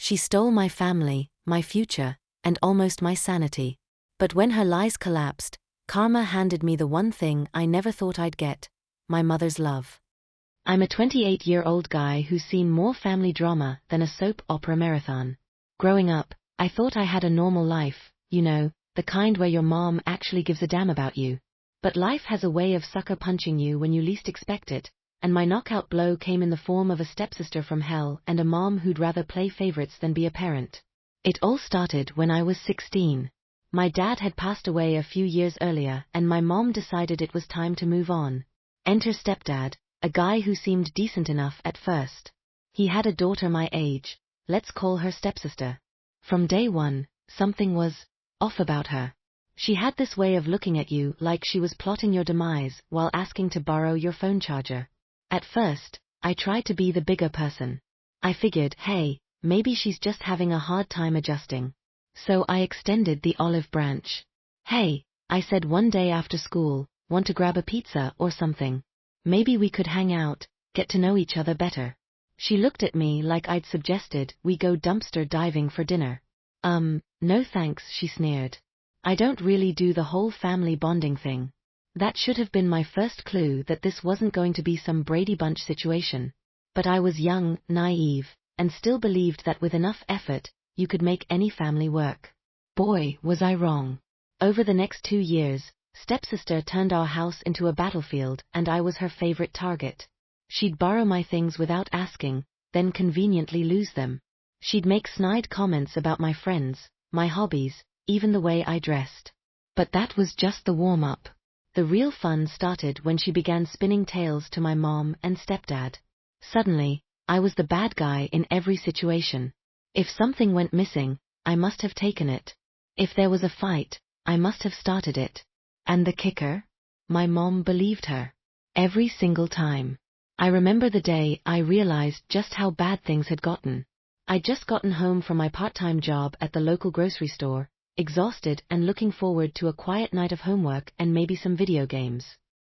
She stole my family, my future, and almost my sanity. But when her lies collapsed, karma handed me the one thing I never thought I'd get: my mother's love. I'm a 28-year-old guy who's seen more family drama than a soap opera marathon. Growing up, I thought I had a normal life, you know, the kind where your mom actually gives a damn about you. But life has a way of sucker punching you when you least expect it, and my knockout blow came in the form of a stepsister from hell and a mom who'd rather play favorites than be a parent. It all started when I was 16. My dad had passed away a few years earlier, and my mom decided it was time to move on. Enter stepdad, a guy who seemed decent enough at first. He had a daughter my age. Let's call her stepsister. From day one, something was off about her. She had this way of looking at you like she was plotting your demise while asking to borrow your phone charger. At first, I tried to be the bigger person. I figured, hey, maybe she's just having a hard time adjusting. So I extended the olive branch. Hey, I said one day after school, want to grab a pizza or something? Maybe we could hang out, get to know each other better. She looked at me like I'd suggested we go dumpster diving for dinner. No thanks, she sneered. I don't really do the whole family bonding thing. That should have been my first clue that this wasn't going to be some Brady Bunch situation. But I was young, naive, and still believed that with enough effort, you could make any family work. Boy, was I wrong. Over the next 2 years, stepsister turned our house into a battlefield, and I was her favorite target. She'd borrow my things without asking, then conveniently lose them. She'd make snide comments about my friends, my hobbies, even the way I dressed. But that was just the warm-up. The real fun started when she began spinning tales to my mom and stepdad. Suddenly, I was the bad guy in every situation. If something went missing, I must have taken it. If there was a fight, I must have started it. And the kicker? My mom believed her. Every single time. I remember the day I realized just how bad things had gotten. I'd just gotten home from my part-time job at the local grocery store, exhausted and looking forward to a quiet night of homework and maybe some video games.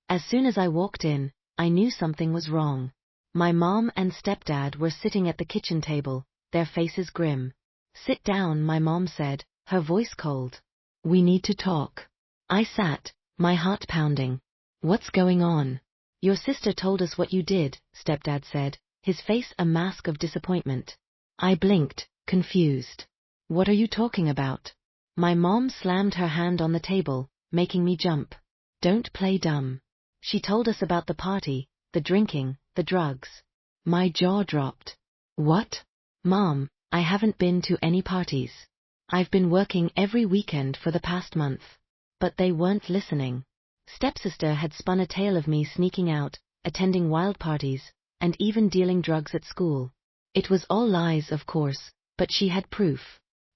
As soon as I walked in, I knew something was wrong. My mom and stepdad were sitting at the kitchen table, their faces grim. Sit down, my mom said, her voice cold. We need to talk. I sat, my heart pounding. What's going on? Your sister told us what you did, stepdad said, his face a mask of disappointment. I blinked, confused. What are you talking about? My mom slammed her hand on the table, making me jump. Don't play dumb. She told us about the party, the drinking, the drugs. My jaw dropped. What? Mom, I haven't been to any parties. I've been working every weekend for the past month. But they weren't listening. Stepsister had spun a tale of me sneaking out, attending wild parties, and even dealing drugs at school. It was all lies, of course, but she had proof.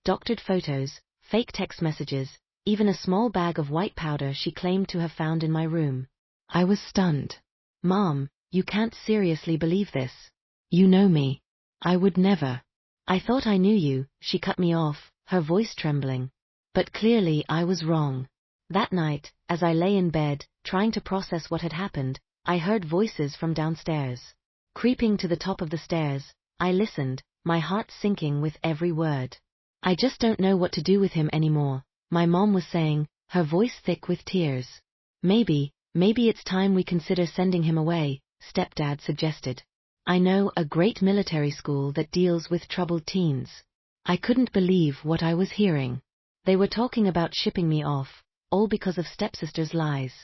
Doctored photos, fake text messages, even a small bag of white powder she claimed to have found in my room. I was stunned. Mom, you can't seriously believe this. You know me. I would never. I thought I knew you, she cut me off, her voice trembling. But clearly I was wrong. That night, as I lay in bed, trying to process what had happened, I heard voices from downstairs. Creeping to the top of the stairs, I listened, my heart sinking with every word. I just don't know what to do with him anymore, my mom was saying, her voice thick with tears. Maybe it's time we consider sending him away, stepdad suggested. I know a great military school that deals with troubled teens. I couldn't believe what I was hearing. They were talking about shipping me off, all because of stepsister's lies.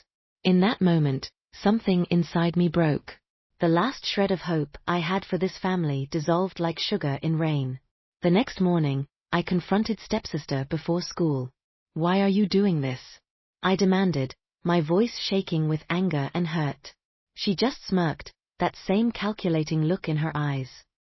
In that moment, something inside me broke. The last shred of hope I had for this family dissolved like sugar in rain. The next morning, I confronted stepsister before school. Why are you doing this? I demanded, my voice shaking with anger and hurt. She just smirked, that same calculating look in her eyes.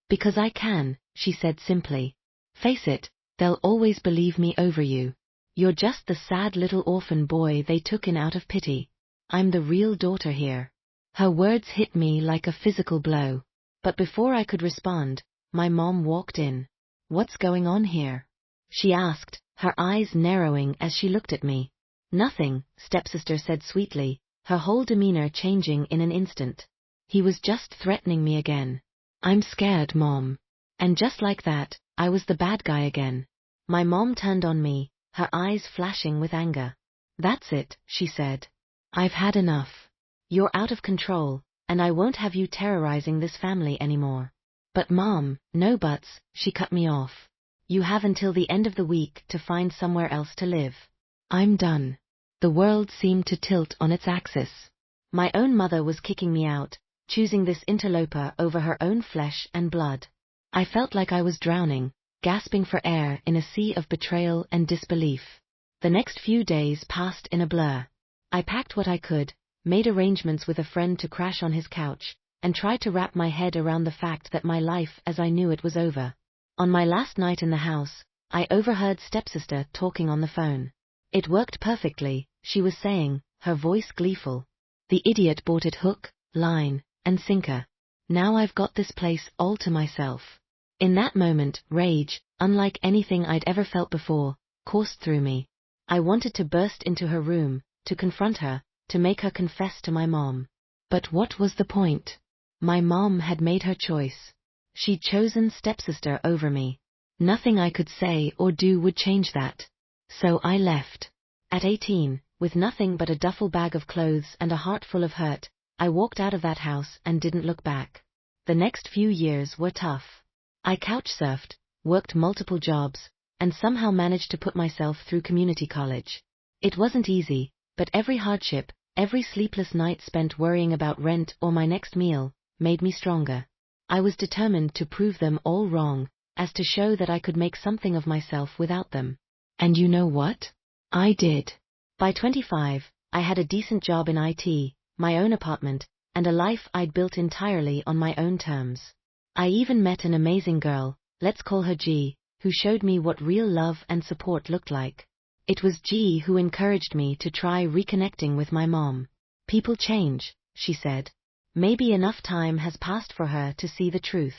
Because I can, she said simply. Face it, they'll always believe me over you. You're just the sad little orphan boy they took in out of pity. I'm the real daughter here. Her words hit me like a physical blow. But before I could respond, my mom walked in. What's going on here? She asked, her eyes narrowing as she looked at me. Nothing, stepsister said sweetly, her whole demeanor changing in an instant. He was just threatening me again. I'm scared, Mom. And just like that, I was the bad guy again. My mom turned on me, her eyes flashing with anger. That's it, she said. I've had enough. You're out of control, and I won't have you terrorizing this family anymore. But Mom, no buts, she cut me off. You have until the end of the week to find somewhere else to live. I'm done. The world seemed to tilt on its axis. My own mother was kicking me out, choosing this interloper over her own flesh and blood. I felt like I was drowning, gasping for air in a sea of betrayal and disbelief. The next few days passed in a blur. I packed what I could, made arrangements with a friend to crash on his couch, and tried to wrap my head around the fact that my life as I knew it was over. On my last night in the house, I overheard stepsister talking on the phone. It worked perfectly, she was saying, her voice gleeful. The idiot bought it hook, line, and sinker. Now I've got this place all to myself. In that moment, rage, unlike anything I'd ever felt before, coursed through me. I wanted to burst into her room, to confront her, to make her confess to my mom. But what was the point? My mom had made her choice. She'd chosen stepsister over me. Nothing I could say or do would change that. So I left. At 18, with nothing but a duffel bag of clothes and a heart full of hurt, I walked out of that house and didn't look back. The next few years were tough. I couch surfed, worked multiple jobs, and somehow managed to put myself through community college. It wasn't easy, but every hardship, every sleepless night spent worrying about rent or my next meal, made me stronger. I was determined to prove them all wrong, as to show that I could make something of myself without them. And you know what? I did. By 25, I had a decent job in IT, my own apartment, and a life I'd built entirely on my own terms. I even met an amazing girl, let's call her G, who showed me what real love and support looked like. It was G who encouraged me to try reconnecting with my mom. People change, she said. Maybe enough time has passed for her to see the truth.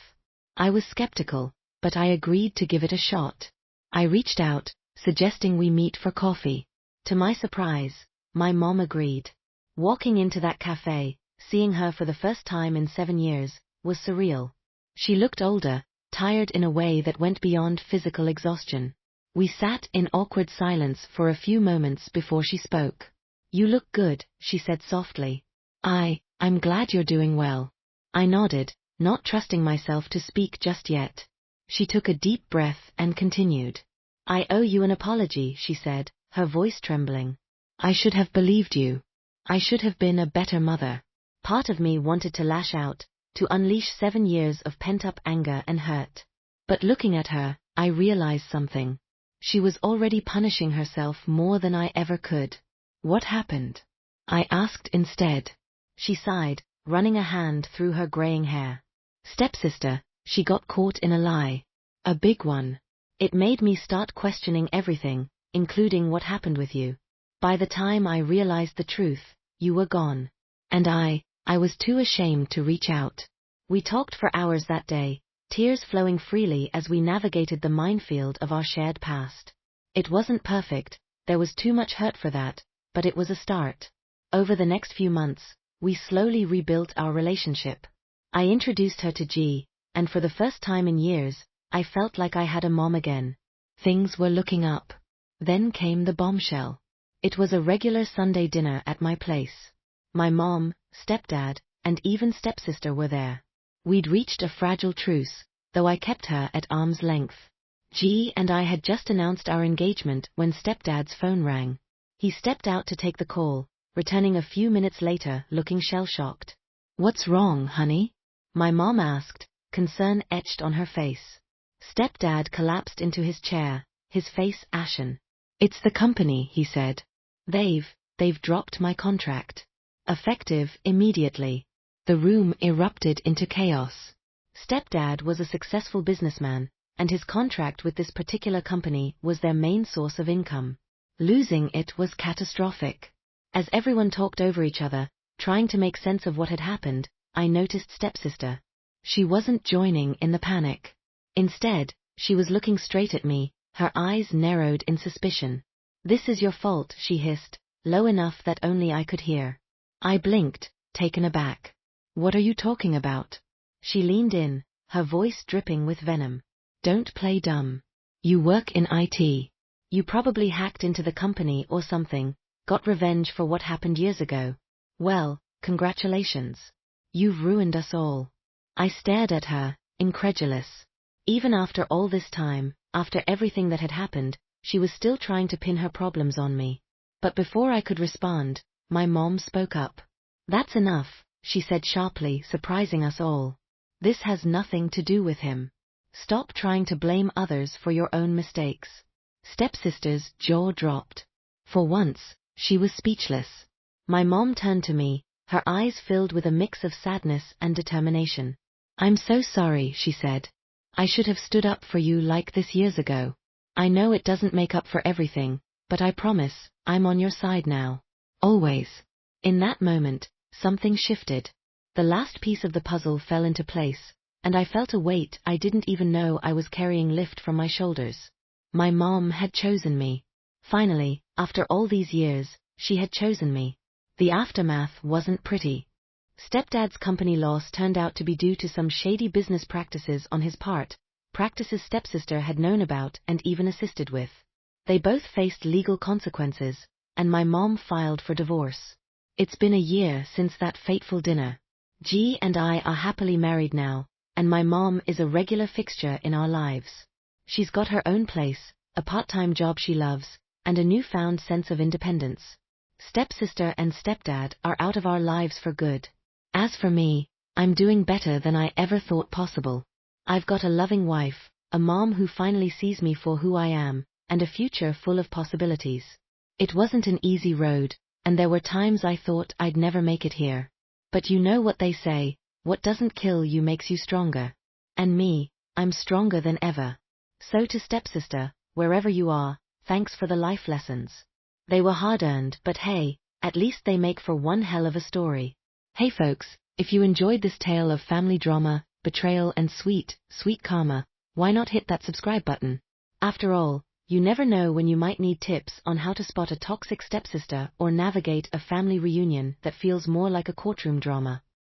I was skeptical, but I agreed to give it a shot. I reached out, suggesting we meet for coffee. To my surprise, my mom agreed. Walking into that cafe, seeing her for the first time in 7 years, was surreal. She looked older, tired in a way that went beyond physical exhaustion. We sat in awkward silence for a few moments before she spoke. You look good, she said softly. I'm glad you're doing well. I nodded, not trusting myself to speak just yet. She took a deep breath and continued. I owe you an apology, she said, her voice trembling. I should have believed you. I should have been a better mother. Part of me wanted to lash out, to unleash 7 years of pent-up anger and hurt. But looking at her, I realized something. She was already punishing herself more than I ever could. What happened? I asked instead. She sighed, running a hand through her graying hair. Stepsister, she got caught in a lie. A big one. It made me start questioning everything, including what happened with you. By the time I realized the truth, you were gone. And I was too ashamed to reach out. We talked for hours that day, tears flowing freely as we navigated the minefield of our shared past. It wasn't perfect, there was too much hurt for that, but it was a start. Over the next few months, we slowly rebuilt our relationship. I introduced her to G, and for the first time in years, I felt like I had a mom again. Things were looking up. Then came the bombshell. It was a regular Sunday dinner at my place. My mom, stepdad, and even stepsister were there. We'd reached a fragile truce, though I kept her at arm's length. G and I had just announced our engagement when stepdad's phone rang. He stepped out to take the call, returning a few minutes later looking shell-shocked. What's wrong, honey? My mom asked, concern etched on her face. Stepdad collapsed into his chair, his face ashen. It's the company, he said. They've dropped my contract. Effective immediately. The room erupted into chaos. Stepdad was a successful businessman, and his contract with this particular company was their main source of income. Losing it was catastrophic. As everyone talked over each other, trying to make sense of what had happened, I noticed stepsister. She wasn't joining in the panic. Instead, she was looking straight at me, her eyes narrowed in suspicion. This is your fault, she hissed, low enough that only I could hear. I blinked, taken aback. What are you talking about? She leaned in, her voice dripping with venom. Don't play dumb. You work in IT. You probably hacked into the company or something, got revenge for what happened years ago. Well, congratulations. You've ruined us all. I stared at her, incredulous. Even after all this time, after everything that had happened, she was still trying to pin her problems on me. But before I could respond, my mom spoke up. That's enough, she said sharply, surprising us all. This has nothing to do with him. Stop trying to blame others for your own mistakes. Stepsister's jaw dropped. For once, she was speechless. My mom turned to me, her eyes filled with a mix of sadness and determination. I'm so sorry, she said. I should have stood up for you like this years ago. I know it doesn't make up for everything, but I promise, I'm on your side now. Always. In that moment, something shifted. The last piece of the puzzle fell into place, and I felt a weight I didn't even know I was carrying lift from my shoulders. My mom had chosen me. Finally, after all these years, she had chosen me. The aftermath wasn't pretty. Stepdad's company loss turned out to be due to some shady business practices on his part, practices stepsister had known about and even assisted with. They both faced legal consequences, and my mom filed for divorce. It's been a year since that fateful dinner. G and I are happily married now, and my mom is a regular fixture in our lives. She's got her own place, a part-time job she loves, and a newfound sense of independence. Stepsister and stepdad are out of our lives for good. As for me, I'm doing better than I ever thought possible. I've got a loving wife, a mom who finally sees me for who I am, and a future full of possibilities. It wasn't an easy road, and there were times I thought I'd never make it here. But you know what they say, what doesn't kill you makes you stronger. And me, I'm stronger than ever. So to stepsister, wherever you are, thanks for the life lessons. They were hard-earned, but hey, at least they make for one hell of a story. Hey folks, if you enjoyed this tale of family drama, betrayal and sweet, sweet karma, why not hit that subscribe button? After all, you never know when you might need tips on how to spot a toxic stepsister or navigate a family reunion that feels more like a courtroom drama.